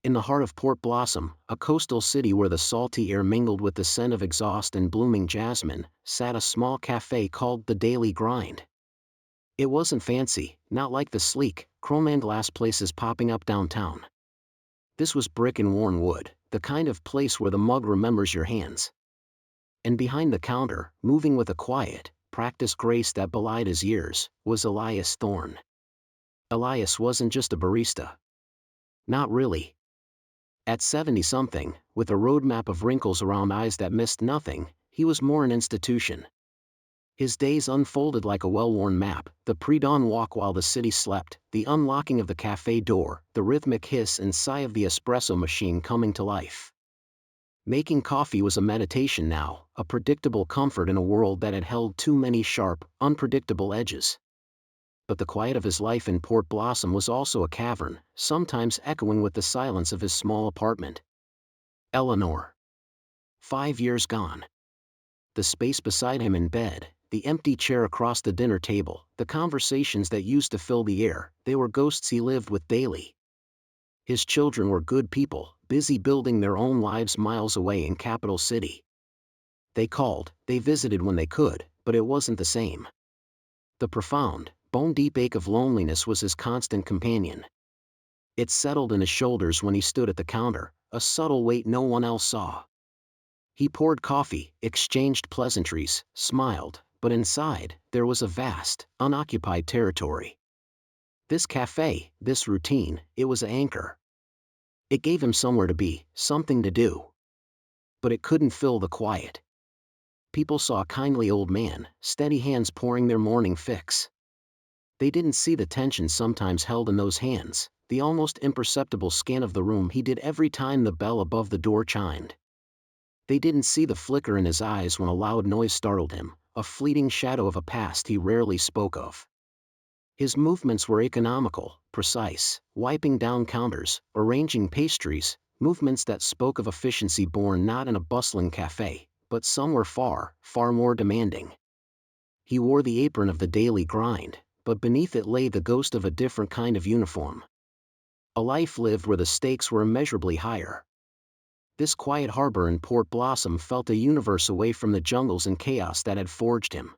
In the heart of Port Blossom, a coastal city where the salty air mingled with the scent of exhaust and blooming jasmine, sat a small cafe called the Daily Grind. It wasn't fancy, not like the sleek, chrome-and-glass places popping up downtown. This was brick and worn wood, the kind of place where the mug remembers your hands. And behind the counter, moving with a quiet, practiced grace that belied his years, was Elias Thorne. Elias wasn't just a barista. Not really. At 70-something, with a roadmap of wrinkles around eyes that missed nothing, he was more an institution. His days unfolded like a well-worn map, the pre-dawn walk while the city slept, the unlocking of the cafe door, the rhythmic hiss and sigh of the espresso machine coming to life. Making coffee was a meditation now, a predictable comfort in a world that had held too many sharp, unpredictable edges. But the quiet of his life in Port Blossom was also a cavern, sometimes echoing with the silence of his small apartment. Eleanor. 5 years gone. The space beside him in bed, the empty chair across the dinner table, the conversations that used to fill the air, they were ghosts he lived with daily. His children were good people, busy building their own lives miles away in Capital City. They called, they visited when they could, but it wasn't the same. The profound, bone-deep ache of loneliness was his constant companion. It settled in his shoulders when he stood at the counter, a subtle weight no one else saw. He poured coffee, exchanged pleasantries, smiled, but inside, there was a vast, unoccupied territory. This cafe, this routine, it was an anchor. It gave him somewhere to be, something to do. But it couldn't fill the quiet. People saw a kindly old man, steady hands pouring their morning fix. They didn't see the tension sometimes held in those hands, the almost imperceptible scan of the room he did every time the bell above the door chimed. They didn't see the flicker in his eyes when a loud noise startled him, a fleeting shadow of a past he rarely spoke of. His movements were economical, precise, wiping down counters, arranging pastries, movements that spoke of efficiency born not in a bustling cafe, but somewhere far, far more demanding. He wore the apron of the Daily Grind, but beneath it lay the ghost of a different kind of uniform. A life lived where the stakes were immeasurably higher. This quiet harbor in Port Blossom felt a universe away from the jungles and chaos that had forged him.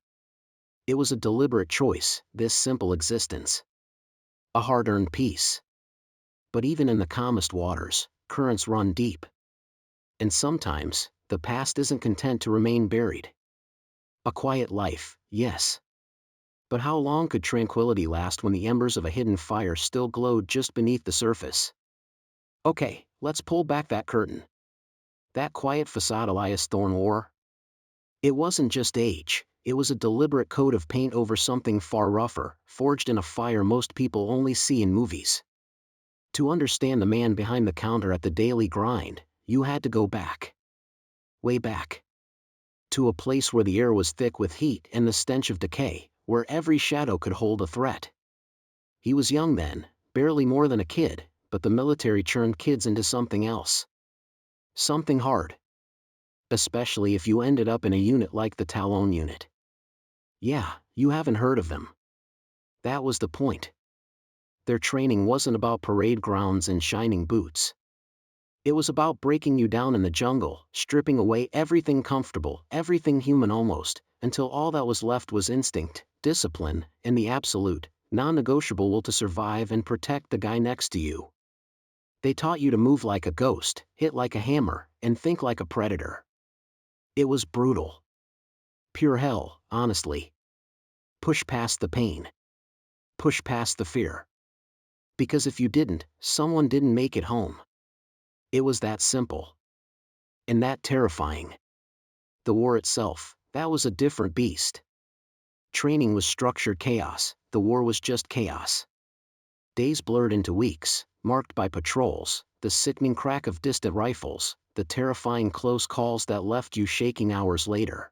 It was a deliberate choice, this simple existence. A hard-earned peace. But even in the calmest waters, currents run deep. And sometimes, the past isn't content to remain buried. A quiet life, yes. But how long could tranquility last when the embers of a hidden fire still glowed just beneath the surface? Okay, let's pull back that curtain. That quiet facade Elias Thorne wore? It wasn't just age, it was a deliberate coat of paint over something far rougher, forged in a fire most people only see in movies. To understand the man behind the counter at the Daily Grind, you had to go back. Way back. To a place where the air was thick with heat and the stench of decay, where every shadow could hold a threat. He was young then, barely more than a kid, but the military churned kids into something else. Something hard. Especially if you ended up in a unit like the Talon Unit. Yeah, you haven't heard of them. That was the point. Their training wasn't about parade grounds and shining boots. It was about breaking you down in the jungle, stripping away everything comfortable, everything human almost, until all that was left was instinct, discipline, and the absolute, non-negotiable will to survive and protect the guy next to you. They taught you to move like a ghost, hit like a hammer, and think like a predator. It was brutal. Pure hell, honestly. Push past the pain. Push past the fear. Because if you didn't, someone didn't make it home. It was that simple. And that terrifying. The war itself, that was a different beast. Training was structured chaos, the war was just chaos. Days blurred into weeks, marked by patrols, the sickening crack of distant rifles, the terrifying close calls that left you shaking hours later.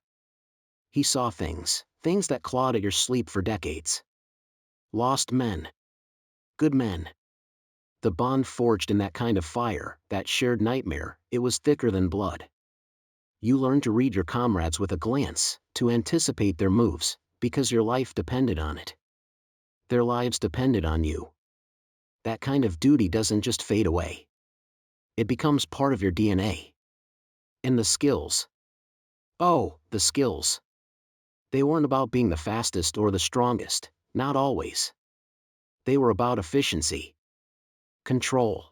He saw things that clawed at your sleep for decades. Lost men. Good men. The bond forged in that kind of fire, that shared nightmare, it was thicker than blood. You learned to read your comrades with a glance, to anticipate their moves, because your life depended on it. Their lives depended on you. That kind of duty doesn't just fade away. It becomes part of your DNA. And the skills. Oh, the skills. They weren't about being the fastest or the strongest, not always. They were about efficiency. Control.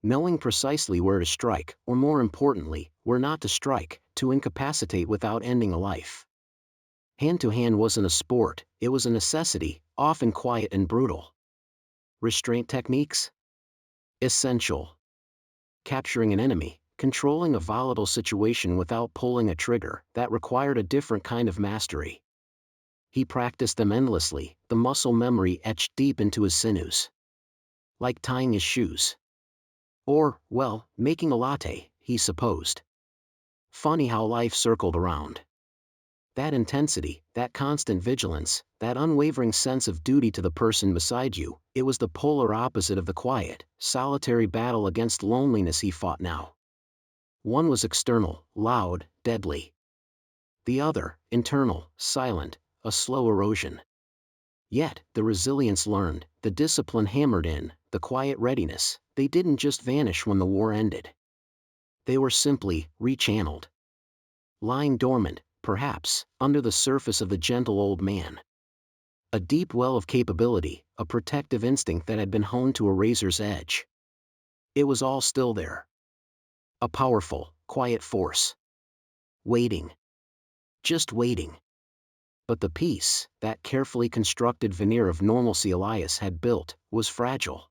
Knowing precisely where to strike, or more importantly, where not to strike, to incapacitate without ending a life. Hand-to-hand wasn't a sport, it was a necessity, often quiet and brutal. Restraint techniques? Essential. Capturing an enemy, controlling a volatile situation without pulling a trigger, that required a different kind of mastery. He practiced them endlessly, the muscle memory etched deep into his sinews. Like tying his shoes. Or, well, making a latte, he supposed. Funny how life circled around. That intensity, that constant vigilance, that unwavering sense of duty to the person beside you, it was the polar opposite of the quiet, solitary battle against loneliness he fought now. One was external, loud, deadly. The other, internal, silent, a slow erosion. Yet, the resilience learned, the discipline hammered in, the quiet readiness, they didn't just vanish when the war ended. They were simply rechanneled. Lying dormant, perhaps, under the surface of the gentle old man. A deep well of capability, a protective instinct that had been honed to a razor's edge. It was all still there. A powerful, quiet force. Waiting. Just waiting. But the peace, that carefully constructed veneer of normalcy Elias had built, was fragile.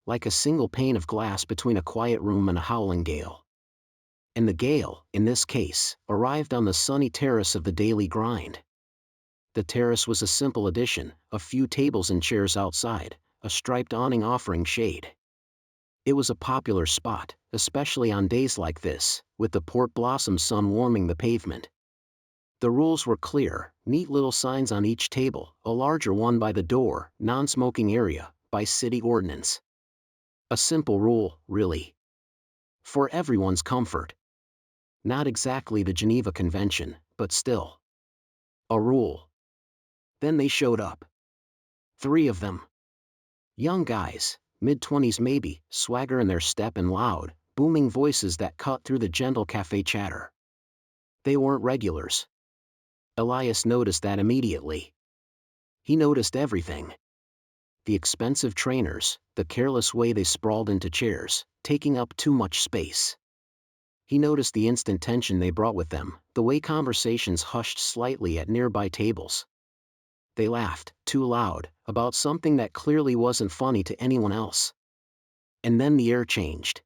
Like a single pane of glass between a quiet room and a howling gale. And the gale, in this case, arrived on the sunny terrace of the daily grind. The terrace was a simple addition, a few tables and chairs outside, a striped awning offering shade. It was a popular spot, especially on days like this, with the port blossom sun warming the pavement. The rules were clear, neat little signs on each table, a larger one by the door, non-smoking area, by city ordinance. A simple rule, really. For everyone's comfort. Not exactly the Geneva Convention, but still. A rule. Then they showed up. 3 of them. Young guys, mid-20s maybe, swagger in their step and loud, booming voices that cut through the gentle cafe chatter. They weren't regulars. Elias noticed that immediately. He noticed everything. The expensive trainers, the careless way they sprawled into chairs, taking up too much space. He noticed the instant tension they brought with them, the way conversations hushed slightly at nearby tables. They laughed, too loud, about something that clearly wasn't funny to anyone else. And then the air changed.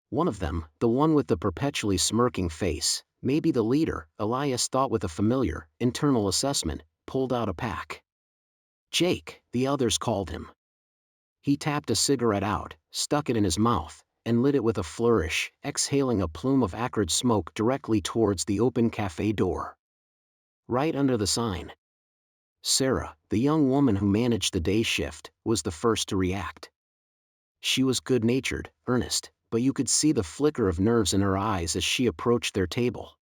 One of them, the one with the perpetually smirking face, maybe the leader, Elias thought with a familiar, internal assessment, pulled out a pack. Jake, the others called him. He tapped a cigarette out, stuck it in his mouth, and lit it with a flourish, exhaling a plume of acrid smoke directly towards the open cafe door. Right under the sign. Sarah, the young woman who managed the day shift, was the first to react. She was good-natured, earnest, but you could see the flicker of nerves in her eyes as she approached their table.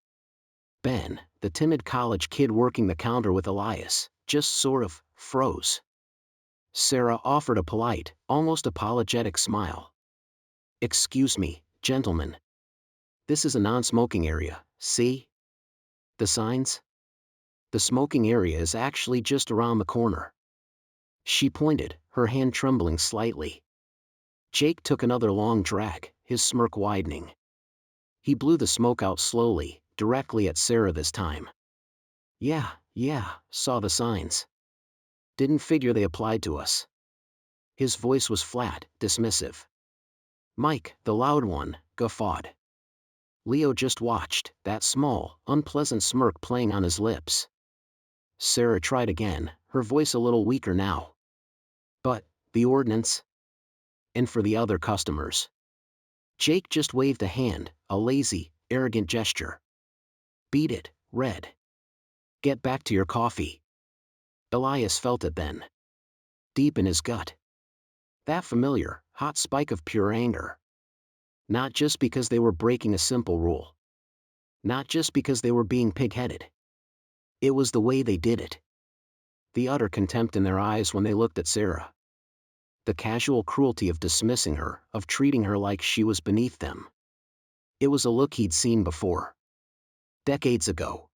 Ben, the timid college kid working the counter with Elias, just sort of froze. Sarah offered a polite, almost apologetic smile. "Excuse me, gentlemen. This is a non-smoking area, see? The signs? The smoking area is actually just around the corner." She pointed, her hand trembling slightly. Jake took another long drag, his smirk widening. He blew the smoke out slowly, directly at Sarah this time. Yeah, saw the signs. Didn't figure they applied to us." His voice was flat, dismissive. Mike, the loud one, guffawed. Leo just watched, that small, unpleasant smirk playing on his lips. Sarah tried again, her voice a little weaker now. "But, the ordinance? And for the other customers?" Jake just waved a hand, a lazy, arrogant gesture. "Beat it, Red. Get back to your coffee." Elias felt it then. Deep in his gut. That familiar, hot spike of pure anger. Not just because they were breaking a simple rule. Not just because they were being pig-headed. It was the way they did it. The utter contempt in their eyes when they looked at Sarah. The casual cruelty of dismissing her, of treating her like she was beneath them. It was a look he'd seen before. Decades ago.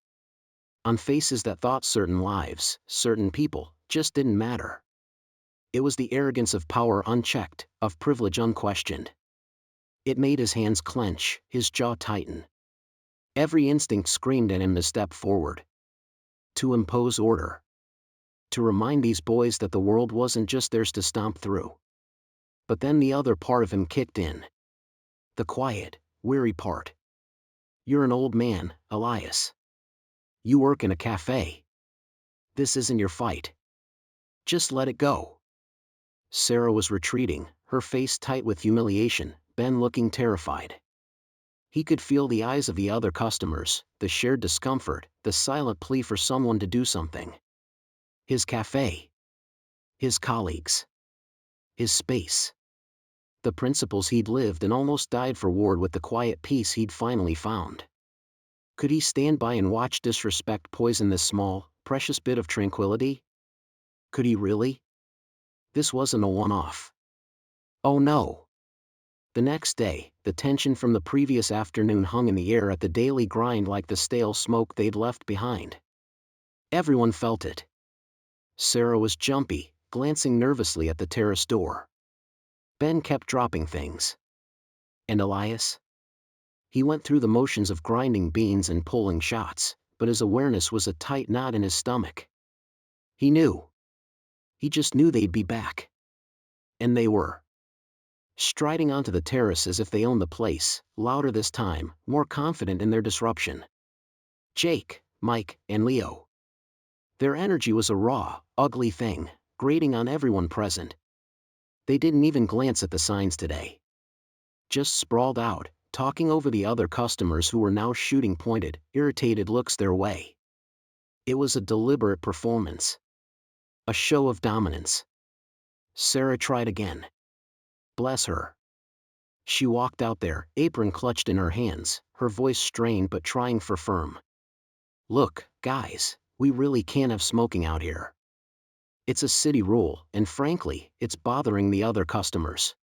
On faces that thought certain lives, certain people, just didn't matter. It was the arrogance of power unchecked, of privilege unquestioned. It made his hands clench, his jaw tighten. Every instinct screamed at him to step forward. To impose order. To remind these boys that the world wasn't just theirs to stomp through. But then the other part of him kicked in. The quiet, weary part. You're an old man, Elias. You work in a cafe. This isn't your fight. Just let it go. Sarah was retreating, her face tight with humiliation, Ben looking terrified. He could feel the eyes of the other customers, the shared discomfort, the silent plea for someone to do something. His cafe. His colleagues. His space. The principles he'd lived and almost died for warred with the quiet peace he'd finally found. Could he stand by and watch disrespect poison this small, precious bit of tranquility? Could he really? This wasn't a one-off. Oh no. The next day, the tension from the previous afternoon hung in the air at the daily grind like the stale smoke they'd left behind. Everyone felt it. Sarah was jumpy, glancing nervously at the terrace door. Ben kept dropping things. And Elias? He went through the motions of grinding beans and pulling shots, but his awareness was a tight knot in his stomach. He knew. He just knew they'd be back. And they were. Striding onto the terrace as if they owned the place, louder this time, more confident in their disruption. Jake, Mike, and Leo. Their energy was a raw, ugly thing, grating on everyone present. They didn't even glance at the signs today. Just sprawled out, talking over the other customers who were now shooting pointed, irritated looks their way. It was a deliberate performance. A show of dominance. Sarah tried again. Bless her. She walked out there, apron clutched in her hands, her voice strained but trying for firm. Look, guys, we really can't have smoking out here. It's a city rule, and frankly, it's bothering the other customers.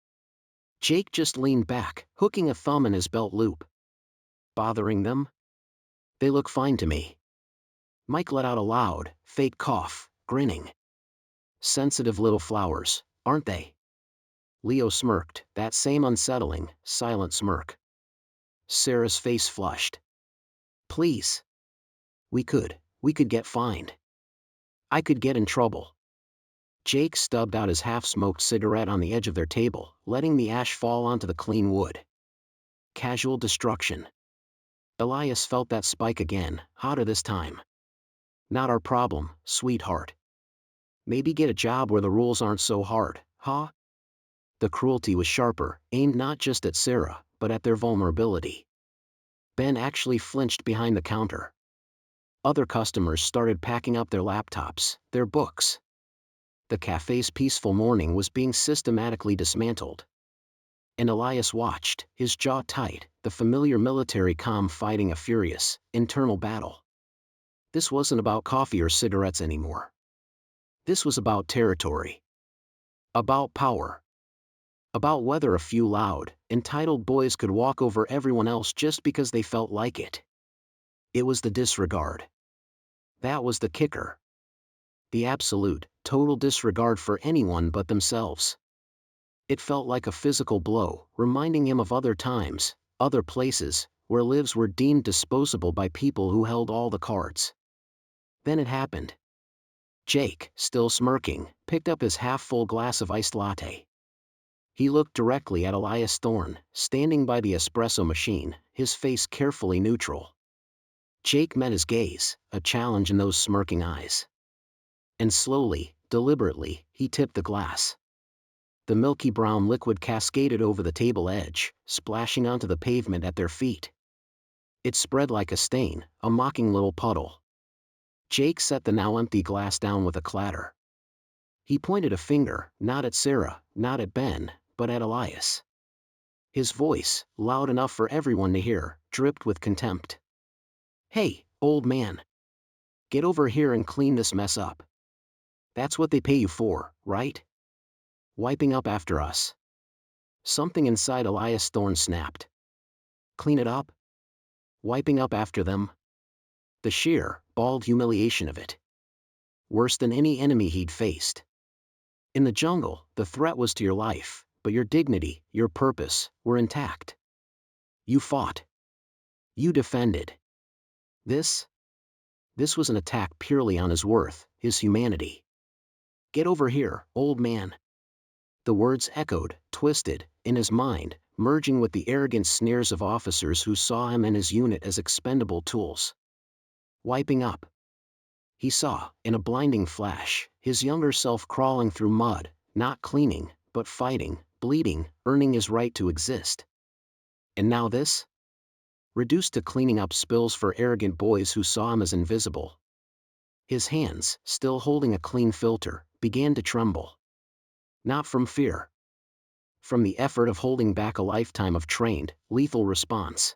Jake just leaned back, hooking a thumb in his belt loop. Bothering them? They look fine to me. Mike let out a loud, fake cough, grinning. Sensitive little flowers, aren't they? Leo smirked, that same unsettling, silent smirk. Sarah's face flushed. Please. We could get fined. I could get in trouble. Jake stubbed out his half-smoked cigarette on the edge of their table, letting the ash fall onto the clean wood. Casual destruction. Elias felt that spike again, hotter this time. Not our problem, sweetheart. Maybe get a job where the rules aren't so hard, huh? The cruelty was sharper, aimed not just at Sarah, but at their vulnerability. Ben actually flinched behind the counter. Other customers started packing up their laptops, their books. The cafe's peaceful morning was being systematically dismantled. And Elias watched, his jaw tight, the familiar military calm fighting a furious, internal battle. This wasn't about coffee or cigarettes anymore. This was about territory. About power. About whether a few loud, entitled boys could walk over everyone else just because they felt like it. It was the disregard. That was the kicker. The absolute, total disregard for anyone but themselves. It felt like a physical blow, reminding him of other times, other places, where lives were deemed disposable by people who held all the cards. Then it happened. Jake, still smirking, picked up his half-full glass of iced latte. He looked directly at Elias Thorne, standing by the espresso machine, his face carefully neutral. Jake met his gaze, a challenge in those smirking eyes. And slowly, deliberately, he tipped the glass. The milky brown liquid cascaded over the table edge, splashing onto the pavement at their feet. It spread like a stain, a mocking little puddle. Jake set the now empty glass down with a clatter. He pointed a finger, not at Sarah, not at Ben, but at Elias. His voice, loud enough for everyone to hear, dripped with contempt. Hey, old man. Get over here and clean this mess up. That's what they pay you for, right? Wiping up after us. Something inside Elias Thorne snapped. Clean it up? Wiping up after them? The sheer, bald humiliation of it. Worse than any enemy he'd faced. In the jungle, the threat was to your life, but your dignity, your purpose, were intact. You fought. You defended. This was an attack purely on his worth, his humanity. Get over here, old man. The words echoed, twisted, in his mind, merging with the arrogant sneers of officers who saw him and his unit as expendable tools. Wiping up. He saw, in a blinding flash, his younger self crawling through mud, not cleaning, but fighting, bleeding, earning his right to exist. And now this? Reduced to cleaning up spills for arrogant boys who saw him as invisible. His hands, still holding a clean filter, began to tremble. Not from fear. From the effort of holding back a lifetime of trained, lethal response.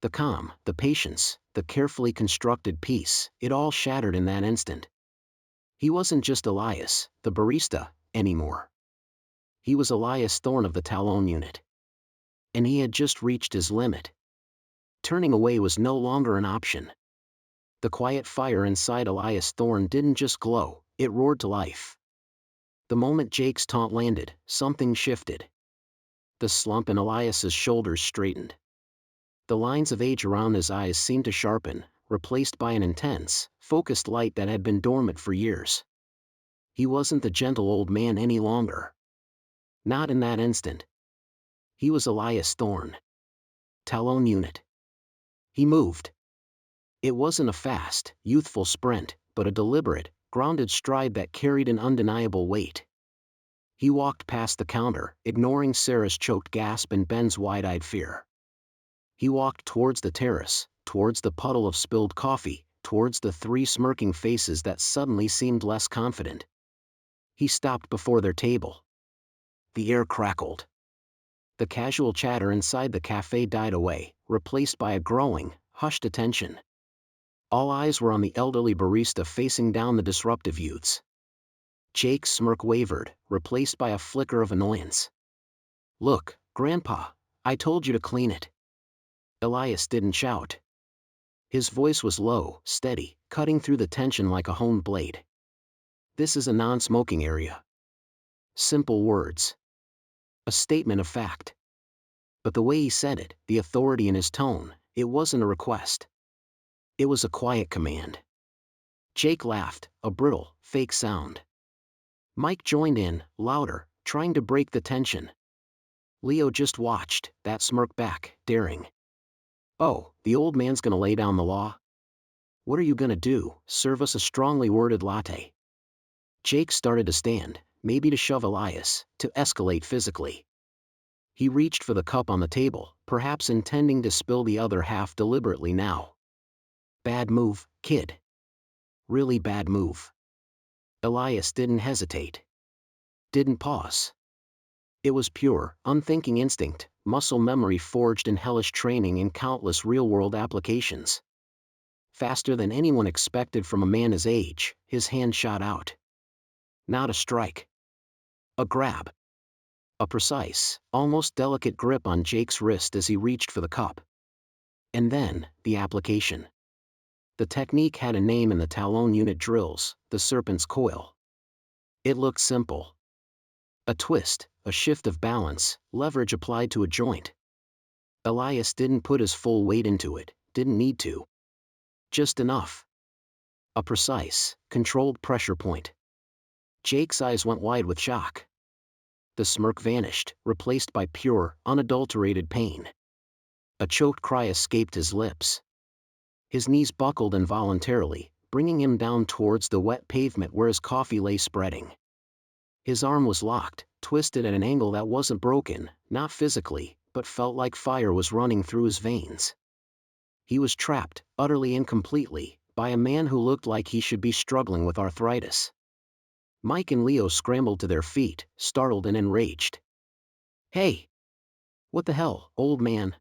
The calm, the patience, the carefully constructed peace, it all shattered in that instant. He wasn't just Elias, the barista, anymore. He was Elias Thorne of the Talon Unit. And he had just reached his limit. Turning away was no longer an option. The quiet fire inside Elias Thorne didn't just glow, it roared to life. The moment Jake's taunt landed, something shifted. The slump in Elias's shoulders straightened. The lines of age around his eyes seemed to sharpen, replaced by an intense, focused light that had been dormant for years. He wasn't the gentle old man any longer. Not in that instant. He was Elias Thorne. Talon Unit. He moved. It wasn't a fast, youthful sprint, but a deliberate, grounded stride that carried an undeniable weight. He walked past the counter, ignoring Sarah's choked gasp and Ben's wide-eyed fear. He walked towards the terrace, towards the puddle of spilled coffee, towards the three smirking faces that suddenly seemed less confident. He stopped before their table. The air crackled. The casual chatter inside the cafe died away, replaced by a growing, hushed attention. All eyes were on the elderly barista facing down the disruptive youths. Jake's smirk wavered, replaced by a flicker of annoyance. "Look, Grandpa, I told you to clean it." Elias didn't shout. His voice was low, steady, cutting through the tension like a honed blade. "This is a non-smoking area." Simple words. A statement of fact. But the way he said it, the authority in his tone, it wasn't a request. It was a quiet command. Jake laughed, a brittle, fake sound. Mike joined in, louder, trying to break the tension. Leo just watched, that smirk back, daring. "Oh, the old man's gonna lay down the law? What are you gonna do, serve us a strongly worded latte?" Jake started to stand, maybe to shove Elias, to escalate physically. He reached for the cup on the table, perhaps intending to spill the other half deliberately now. Bad move, kid. Really bad move. Elias didn't hesitate. Didn't pause. It was pure, unthinking instinct, muscle memory forged in hellish training in countless real-world applications. Faster than anyone expected from a man his age, his hand shot out. Not a strike. A grab. A precise, almost delicate grip on Jake's wrist as he reached for the cup. And then, the application. The technique had a name in the Talon Unit drills, the serpent's coil. It looked simple. A twist, a shift of balance, leverage applied to a joint. Elias didn't put his full weight into it, didn't need to. Just enough. A precise, controlled pressure point. Jake's eyes went wide with shock. The smirk vanished, replaced by pure, unadulterated pain. A choked cry escaped his lips. His knees buckled involuntarily, bringing him down towards the wet pavement where his coffee lay spreading. His arm was locked, twisted at an angle that wasn't broken, not physically, but felt like fire was running through his veins. He was trapped, utterly and completely, by a man who looked like he should be struggling with arthritis. Mike and Leo scrambled to their feet, startled and enraged. "Hey! What the hell, old man?"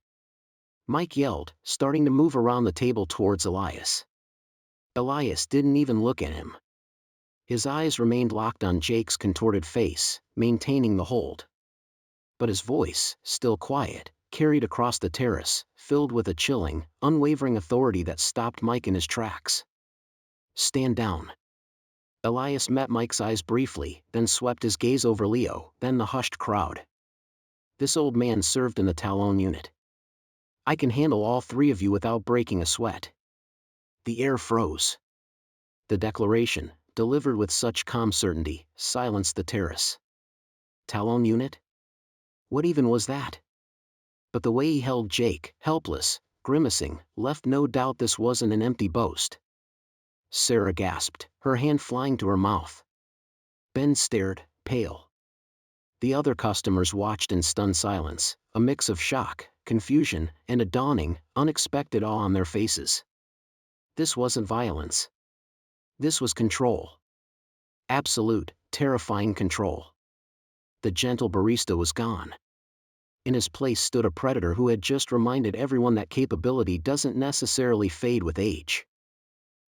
Mike yelled, starting to move around the table towards Elias. Elias didn't even look at him. His eyes remained locked on Jake's contorted face, maintaining the hold. But his voice, still quiet, carried across the terrace, filled with a chilling, unwavering authority that stopped Mike in his tracks. "Stand down." Elias met Mike's eyes briefly, then swept his gaze over Leo, then the hushed crowd. This old man served in the Talon Unit. "I can handle all three of you without breaking a sweat." The air froze. The declaration, delivered with such calm certainty, silenced the terrace. Talon Unit? What even was that? But the way he held Jake, helpless, grimacing, left no doubt this wasn't an empty boast. Sarah gasped, her hand flying to her mouth. Ben stared, pale. The other customers watched in stunned silence, a mix of shock, confusion, and a dawning, unexpected awe on their faces. This wasn't violence. This was control. Absolute, terrifying control. The gentle barista was gone. In his place stood a predator who had just reminded everyone that capability doesn't necessarily fade with age.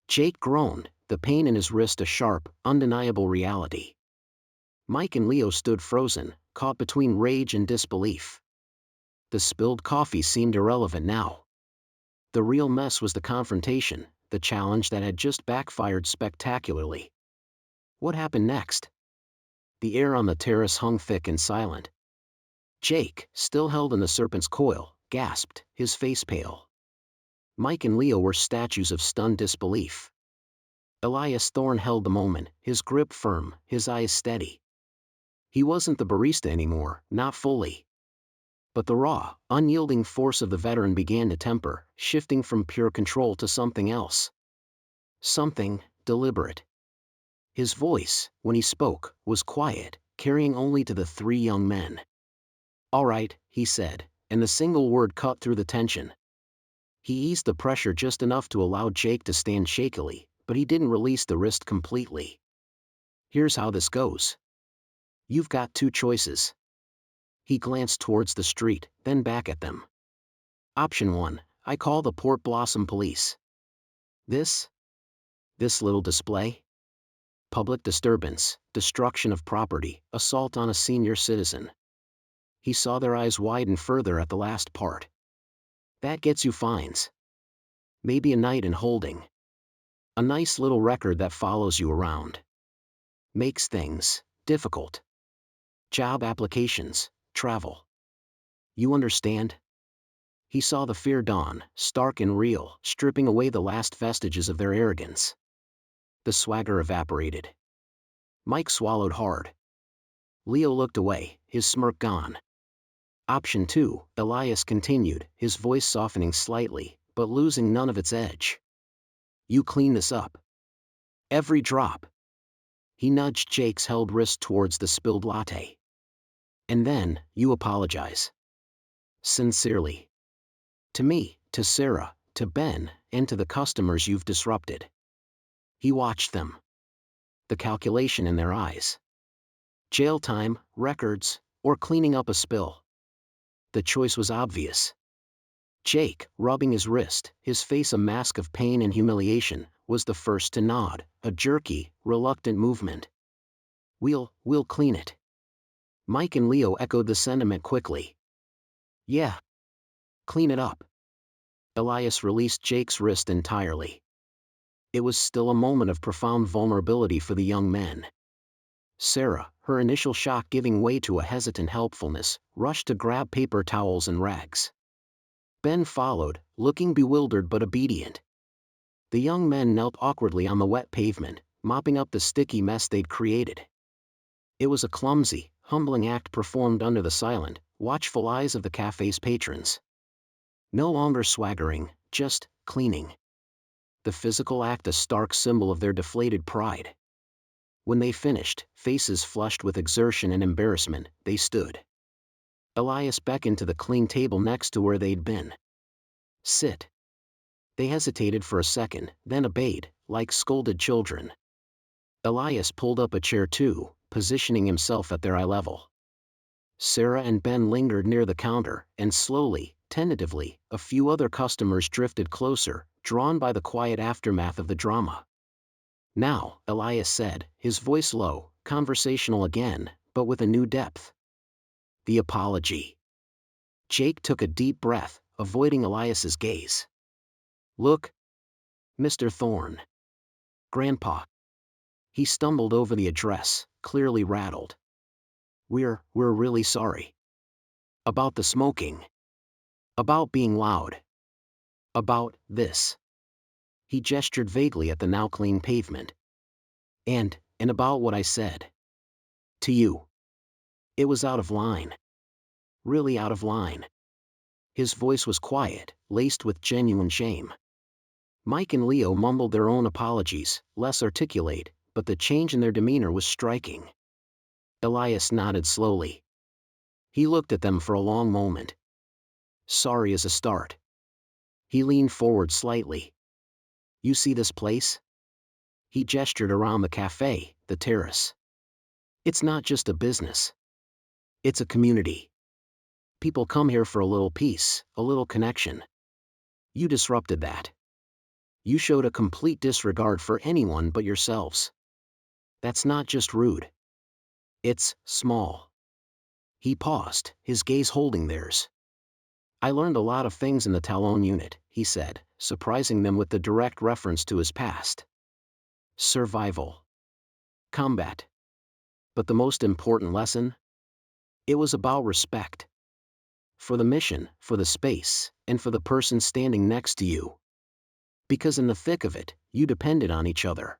Jake groaned, the pain in his wrist a sharp, undeniable reality. Mike and Leo stood frozen, caught between rage and disbelief. The spilled coffee seemed irrelevant now. The real mess was the confrontation, the challenge that had just backfired spectacularly. What happened next? The air on the terrace hung thick and silent. Jake, still held in the serpent's coil, gasped, his face pale. Mike and Leo were statues of stunned disbelief. Elias Thorne held the moment, his grip firm, his eyes steady. He wasn't the barista anymore, not fully. But the raw, unyielding force of the veteran began to temper, shifting from pure control to something else. Something deliberate. His voice, when he spoke, was quiet, carrying only to the three young men. "All right," he said, and the single word cut through the tension. He eased the pressure just enough to allow Jake to stand shakily, but he didn't release the wrist completely. "Here's how this goes. You've got two choices." He glanced towards the street, then back at them. "Option 1, I call the Port Blossom Police. This little display? Public disturbance, destruction of property, assault on a senior citizen." He saw their eyes widen further at the last part. "That gets you fines. Maybe a night in holding. A nice little record that follows you around. Makes things difficult. Job applications, travel. You understand?" He saw the fear dawn, stark and real, stripping away the last vestiges of their arrogance. The swagger evaporated. Mike swallowed hard. Leo looked away, his smirk gone. "Option 2, Elias continued, his voice softening slightly, but losing none of its edge. You clean this up. Every drop." He nudged Jake's held wrist towards the spilled latte. "And then, you apologize. Sincerely. To me, to Sarah, to Ben, and to the customers you've disrupted." He watched them. The calculation in their eyes. Jail time, records, or cleaning up a spill. The choice was obvious. Jake, rubbing his wrist, his face a mask of pain and humiliation, was the first to nod, a jerky, reluctant movement. We'll clean it." Mike and Leo echoed the sentiment quickly. "Yeah. Clean it up." Elias released Jake's wrist entirely. It was still a moment of profound vulnerability for the young men. Sarah, her initial shock giving way to a hesitant helpfulness, rushed to grab paper towels and rags. Ben followed, looking bewildered but obedient. The young men knelt awkwardly on the wet pavement, mopping up the sticky mess they'd created. It was a clumsy, humbling act performed under the silent, watchful eyes of the cafe's patrons. No longer swaggering, just cleaning. The physical act a stark symbol of their deflated pride. When they finished, faces flushed with exertion and embarrassment, they stood. Elias beckoned to the clean table next to where they'd been. "Sit." They hesitated for a second, then obeyed, like scolded children. Elias pulled up a chair too, positioning himself at their eye level. Sarah and Ben lingered near the counter, and slowly, tentatively, a few other customers drifted closer, drawn by the quiet aftermath of the drama. Now, Elias said, his voice low, conversational again, but with a new depth. The apology. Jake took a deep breath, avoiding Elias's gaze. Look, Mr. Thorne. Grandpa. He stumbled over the address, clearly rattled. We're really sorry. About the smoking. About being loud. About this. He gestured vaguely at the now clean pavement. And about what I said. To you. It was out of line. Really out of line. His voice was quiet, laced with genuine shame. Mike and Leo mumbled their own apologies, less articulate, but the change in their demeanor was striking. Elias nodded slowly. He looked at them for a long moment. Sorry is a start. He leaned forward slightly. You see this place? He gestured around the cafe, the terrace. It's not just a business. It's a community. People come here for a little peace, a little connection. You disrupted that. You showed a complete disregard for anyone but yourselves. That's not just rude. It's small. He paused, his gaze holding theirs. I learned a lot of things in the Talon Unit, he said, surprising them with the direct reference to his past. Survival. Combat. But the most important lesson? It was about respect. For the mission, for the space, and for the person standing next to you. Because in the thick of it, you depended on each other.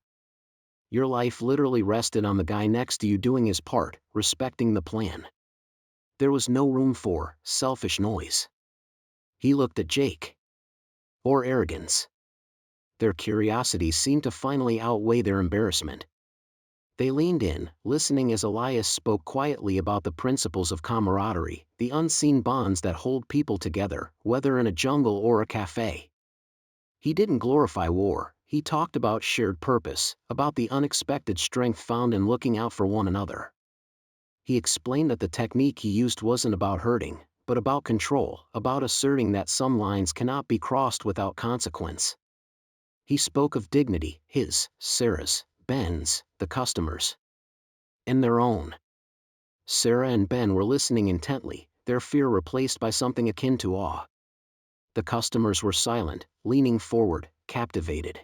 Your life literally rested on the guy next to you doing his part, respecting the plan. There was no room for selfish noise. He looked at Jake. Or arrogance. Their curiosity seemed to finally outweigh their embarrassment. They leaned in, listening as Elias spoke quietly about the principles of camaraderie, the unseen bonds that hold people together, whether in a jungle or a cafe. He didn't glorify war, he talked about shared purpose, about the unexpected strength found in looking out for one another. He explained that the technique he used wasn't about hurting, but about control, about asserting that some lines cannot be crossed without consequence. He spoke of dignity, his, Sarah's, Ben's, the customers. And their own. Sarah and Ben were listening intently, their fear replaced by something akin to awe. The customers were silent, leaning forward, captivated.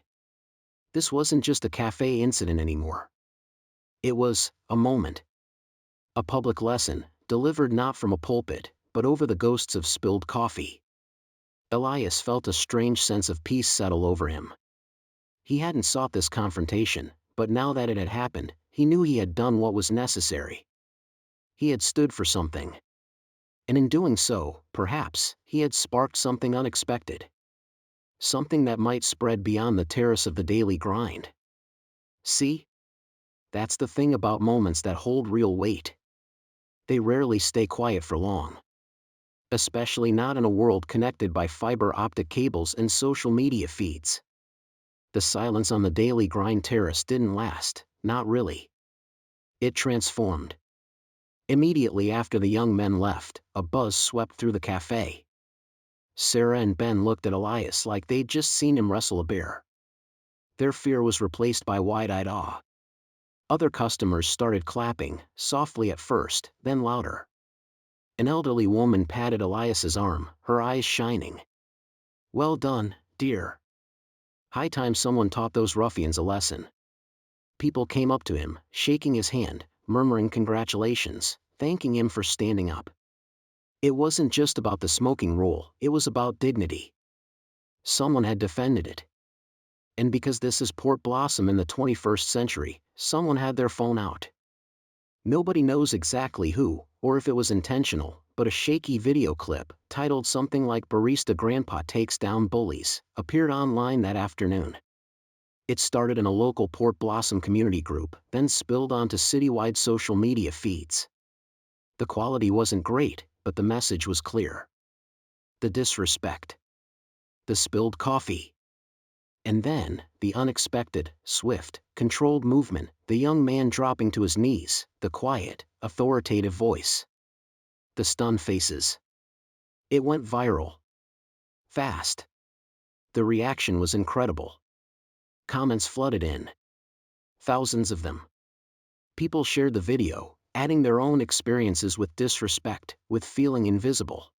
This wasn't just a cafe incident anymore. It was a moment. A public lesson, delivered not from a pulpit, but over the ghosts of spilled coffee. Elias felt a strange sense of peace settle over him. He hadn't sought this confrontation, but now that it had happened, he knew he had done what was necessary. He had stood for something. And in doing so, perhaps, he had sparked something unexpected. Something that might spread beyond the terrace of the daily grind. See? That's the thing about moments that hold real weight. They rarely stay quiet for long. Especially not in a world connected by fiber optic cables and social media feeds. The silence on the daily grind terrace didn't last, not really. It transformed. Immediately after the young men left, a buzz swept through the cafe. Sarah and Ben looked at Elias like they'd just seen him wrestle a bear. Their fear was replaced by wide-eyed awe. Other customers started clapping, softly at first, then louder. An elderly woman patted Elias's arm, her eyes shining. Well done, dear. High time someone taught those ruffians a lesson. People came up to him, shaking his hand, murmuring congratulations, thanking him for standing up. It wasn't just about the smoking rule, it was about dignity. Someone had defended it. And because this is Port Blossom in the 21st century, someone had their phone out. Nobody knows exactly who, or if it was intentional, but a shaky video clip, titled something like Barista Grandpa Takes Down Bullies, appeared online that afternoon. It started in a local Port Blossom community group, then spilled onto citywide social media feeds. The quality wasn't great, but the message was clear. The disrespect. The spilled coffee. And then, the unexpected, swift, controlled movement, the young man dropping to his knees, the quiet, authoritative voice. The stunned faces. It went viral. Fast. The reaction was incredible. Comments flooded in. Thousands of them. People shared the video, adding their own experiences with disrespect, with feeling invisible.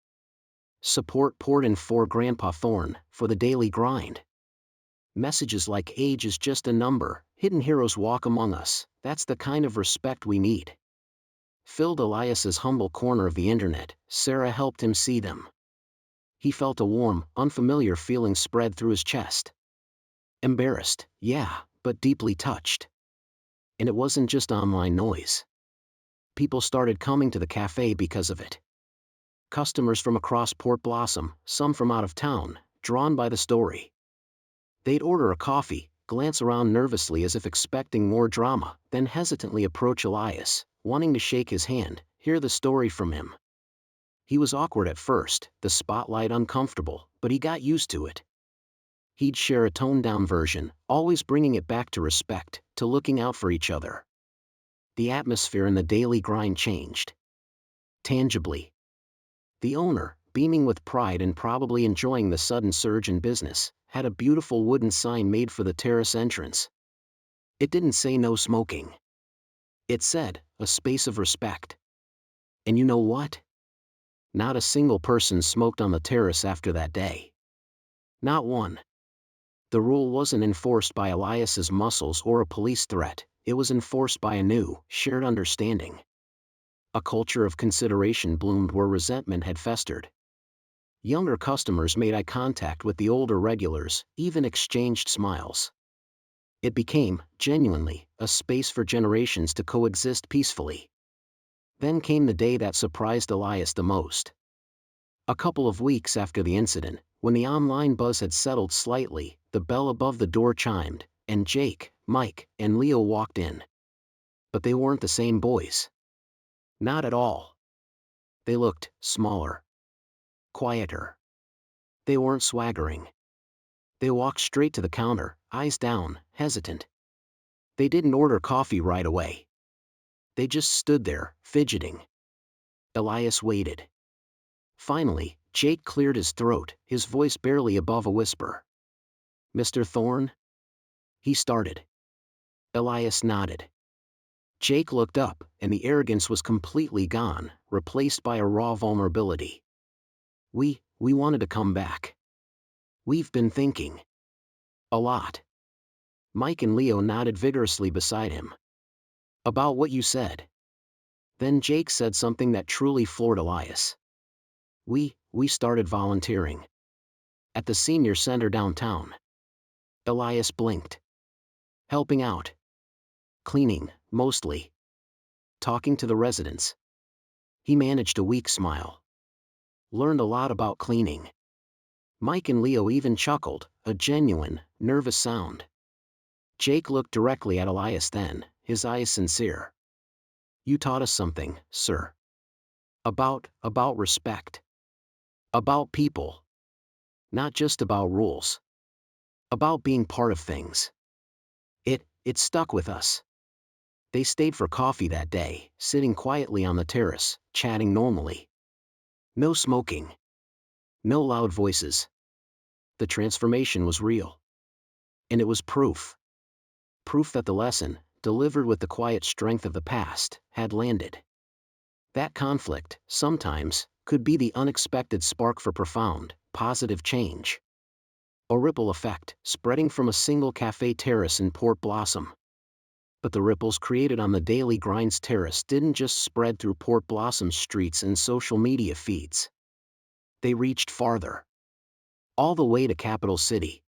Support poured in for Grandpa Thorne, for the daily grind. Messages like age is just a number, hidden heroes walk among us, that's the kind of respect we need. Filled Elias's humble corner of the internet, Sarah helped him see them. He felt a warm, unfamiliar feeling spread through his chest. Embarrassed, yeah, but deeply touched. And it wasn't just online noise. People started coming to the cafe because of it. Customers from across Port Blossom, some from out of town, drawn by the story. They'd order a coffee, glance around nervously as if expecting more drama, then hesitantly approach Elias, wanting to shake his hand, hear the story from him. He was awkward at first, the spotlight uncomfortable, but he got used to it. He'd share a toned-down version, always bringing it back to respect, to looking out for each other. The atmosphere in the daily grind changed. Tangibly. The owner, beaming with pride and probably enjoying the sudden surge in business, had a beautiful wooden sign made for the terrace entrance. It didn't say no smoking. It said, a space of respect. And you know what? Not a single person smoked on the terrace after that day. Not one. The rule wasn't enforced by Elias's muscles or a police threat, it was enforced by a new, shared understanding. A culture of consideration bloomed where resentment had festered. Younger customers made eye contact with the older regulars, even exchanged smiles. It became, genuinely, a space for generations to coexist peacefully. Then came the day that surprised Elias the most. A couple of weeks after the incident, when the online buzz had settled slightly, the bell above the door chimed, and Jake, Mike, and Leo walked in. But they weren't the same boys. Not at all. They looked smaller. Quieter. They weren't swaggering. They walked straight to the counter, eyes down, hesitant. They didn't order coffee right away. They just stood there, fidgeting. Elias waited. Finally, Jake cleared his throat, his voice barely above a whisper. "Mr. Thorne?" He started. Elias nodded. Jake looked up, and the arrogance was completely gone, replaced by a raw vulnerability. We wanted to come back. We've been thinking. A lot." Mike and Leo nodded vigorously beside him. "About what you said." Then Jake said something that truly floored Elias. We started volunteering. At the senior center downtown." Elias blinked. "Helping out. Cleaning, mostly. Talking to the residents." He managed a weak smile. "Learned a lot about cleaning." Mike and Leo even chuckled, a genuine, nervous sound. Jake looked directly at Elias then, his eyes sincere. "You taught us something, sir. About respect. About people. Not just about rules. About being part of things." It stuck with us. They stayed for coffee that day, sitting quietly on the terrace, chatting normally. No smoking. No loud voices. The transformation was real. And it was proof. Proof that the lesson, delivered with the quiet strength of the past, had landed. That conflict, sometimes, could be the unexpected spark for profound, positive change. A ripple effect, spreading from a single cafe terrace in Port Blossom. But the ripples created on the Daily Grind's terrace didn't just spread through Port Blossom's streets and social media feeds. They reached farther. All the way to Capital City.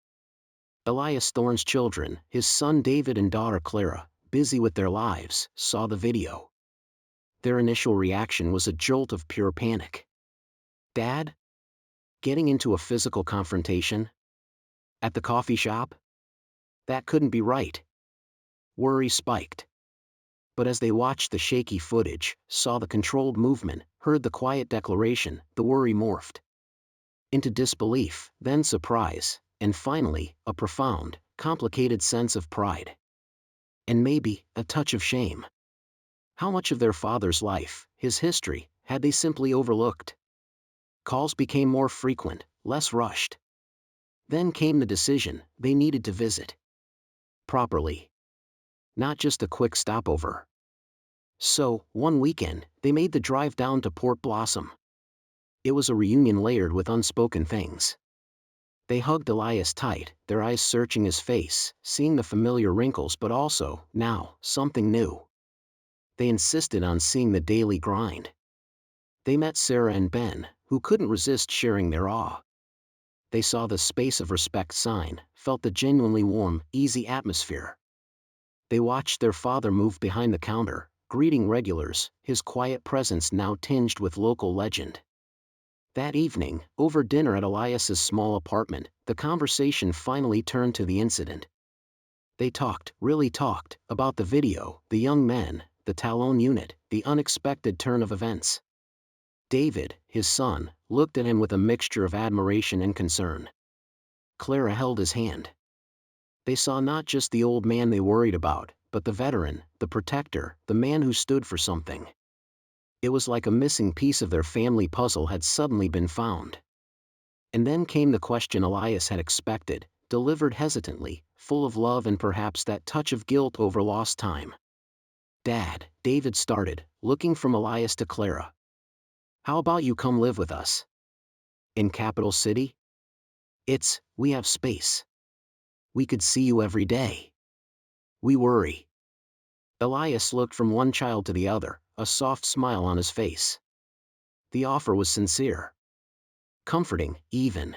Elias Thorne's children, his son David and daughter Clara, busy with their lives, saw the video. Their initial reaction was a jolt of pure panic. "Dad? Getting into a physical confrontation? At the coffee shop? That couldn't be right." Worry spiked. But as they watched the shaky footage, saw the controlled movement, heard the quiet declaration, the worry morphed into disbelief, then surprise, and finally, a profound, complicated sense of pride. And maybe, a touch of shame. How much of their father's life, his history, had they simply overlooked? Calls became more frequent, less rushed. Then came the decision, they needed to visit. Properly. not just a quick stopover. So, one weekend, they made the drive down to Port Blossom. It was a reunion layered with unspoken things. They hugged Elias tight, their eyes searching his face, seeing the familiar wrinkles but also, now, something new. They insisted on seeing the daily grind. They met Sarah and Ben, who couldn't resist sharing their awe. They saw the space of respect sign, felt the genuinely warm, easy atmosphere. They watched their father move behind the counter, greeting regulars, his quiet presence now tinged with local legend. That evening, over dinner at Elias's small apartment, the conversation finally turned to the incident. They talked, really talked, about the video, the young men, the Talon Unit, the unexpected turn of events. David, his son, looked at him with a mixture of admiration and concern. Clara held his hand. They saw not just the old man they worried about, but the veteran, the protector, the man who stood for something. It was like a missing piece of their family puzzle had suddenly been found. And then came the question Elias had expected, delivered hesitantly, full of love and perhaps that touch of guilt over lost time. "Dad," David started, looking from Elias to Clara. "How about you come live with us? In Capital City? We have space. We could see you every day. We worry." Elias looked from one child to the other, a soft smile on his face. The offer was sincere. Comforting, even.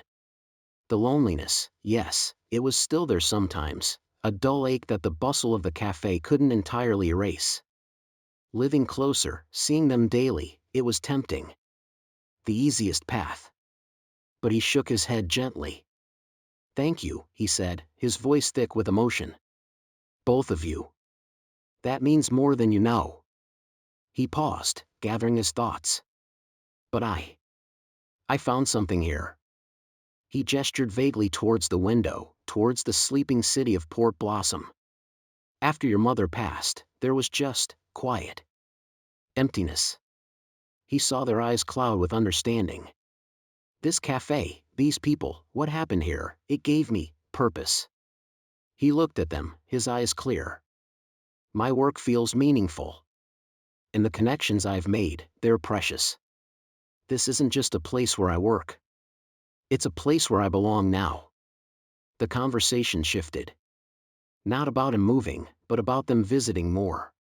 The loneliness, yes, it was still there sometimes, a dull ache that the bustle of the cafe couldn't entirely erase. Living closer, seeing them daily, it was tempting. The easiest path. But he shook his head gently. "Thank you," he said, his voice thick with emotion. "Both of you. That means more than you know." He paused, gathering his thoughts. "But I found something here." He gestured vaguely towards the window, towards the sleeping city of Port Blossom. "After your mother passed, there was just quiet. Emptiness." He saw their eyes cloud with understanding. "This cafe, these people, what happened here, it gave me purpose." He looked at them, his eyes clear. "My work feels meaningful. And the connections I've made, they're precious. This isn't just a place where I work. It's a place where I belong now." The conversation shifted. Not about him moving, but about them visiting more.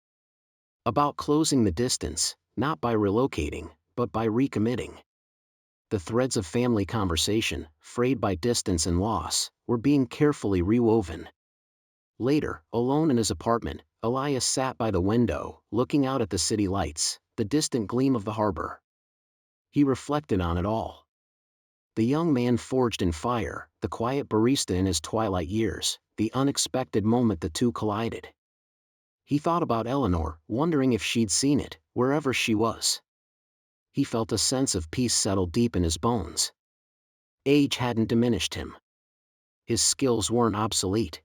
About closing the distance, not by relocating, but by recommitting. The threads of family conversation, frayed by distance and loss, were being carefully rewoven. Later, alone in his apartment, Elias sat by the window, looking out at the city lights, the distant gleam of the harbor. He reflected on it all. The young man forged in fire, the quiet barista in his twilight years, the unexpected moment the two collided. He thought about Eleanor, wondering if she'd seen it, wherever she was. He felt a sense of peace settle deep in his bones. Age hadn't diminished him. His skills weren't obsolete.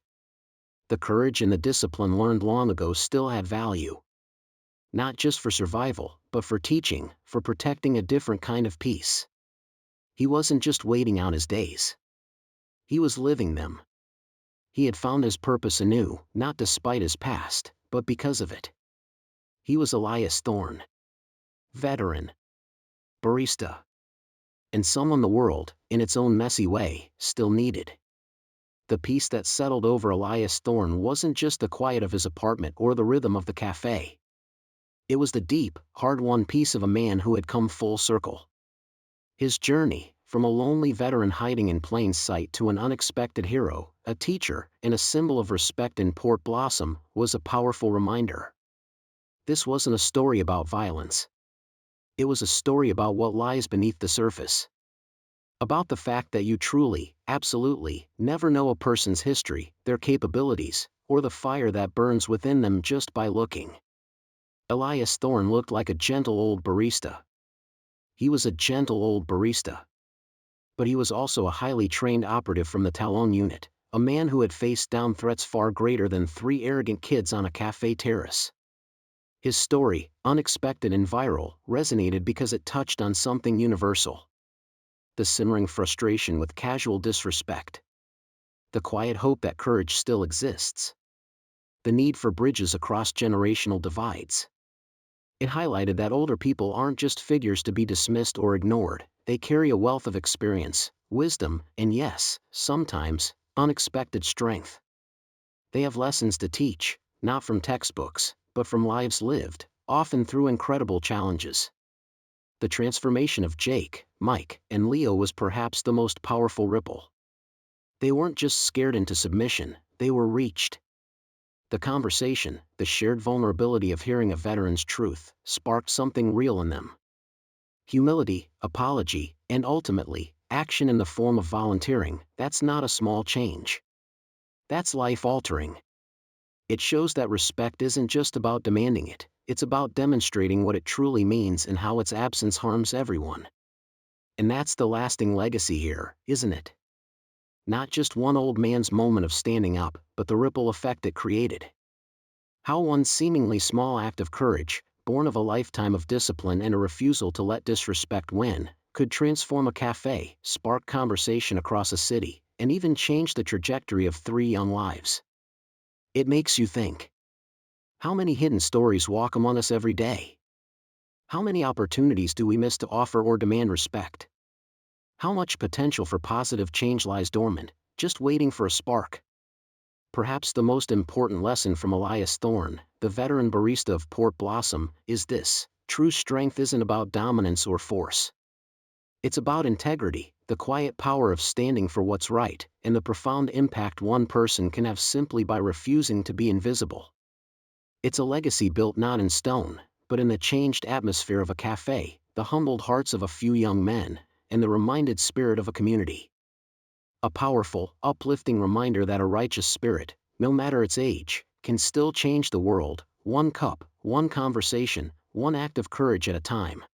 The courage and the discipline learned long ago still had value. Not just for survival, but for teaching, for protecting a different kind of peace. He wasn't just waiting out his days. He was living them. He had found his purpose anew, not despite his past, but because of it. He was Elias Thorne. Veteran. Barista. And someone the world, in its own messy way, still needed. The peace that settled over Elias Thorne wasn't just the quiet of his apartment or the rhythm of the cafe. It was the deep, hard-won peace of a man who had come full circle. His journey, from a lonely veteran hiding in plain sight to an unexpected hero, a teacher, and a symbol of respect in Port Blossom, was a powerful reminder. This wasn't a story about violence. It was a story about what lies beneath the surface. About the fact that you truly, absolutely, never know a person's history, their capabilities, or the fire that burns within them just by looking. Elias Thorne looked like a gentle old barista. He was a gentle old barista. But he was also a highly trained operative from the Talon Unit, a man who had faced down threats far greater than 3 arrogant kids on a cafe terrace. His story, unexpected and viral, resonated because it touched on something universal. The simmering frustration with casual disrespect. The quiet hope that courage still exists. the need for bridges across generational divides. It highlighted that older people aren't just figures to be dismissed or ignored, they carry a wealth of experience, wisdom, and yes, sometimes, unexpected strength. They have lessons to teach, not from textbooks, but from lives lived, often through incredible challenges. The transformation of Jake, Mike, and Leo was perhaps the most powerful ripple. They weren't just scared into submission, they were reached. The conversation, the shared vulnerability of hearing a veteran's truth, sparked something real in them. Humility, apology, and ultimately, action in the form of volunteering, that's not a small change. That's life-altering. It shows that respect isn't just about demanding it, it's about demonstrating what it truly means and how its absence harms everyone. And that's the lasting legacy here, isn't it? Not just one old man's moment of standing up, but the ripple effect it created. How one seemingly small act of courage, born of a lifetime of discipline and a refusal to let disrespect win, could transform a cafe, spark conversation across a city, and even change the trajectory of 3 young lives. It makes you think. How many hidden stories walk among us every day? How many opportunities do we miss to offer or demand respect? How much potential for positive change lies dormant, just waiting for a spark? Perhaps the most important lesson from Elias Thorne, the veteran barista of Port Blossom, is this: true strength isn't about dominance or force. It's about integrity, the quiet power of standing for what's right, and the profound impact one person can have simply by refusing to be invisible. It's a legacy built not in stone, but in the changed atmosphere of a cafe, the humbled hearts of a few young men, and the reminded spirit of a community. A powerful, uplifting reminder that a righteous spirit, no matter its age, can still change the world, one cup, one conversation, one act of courage at a time.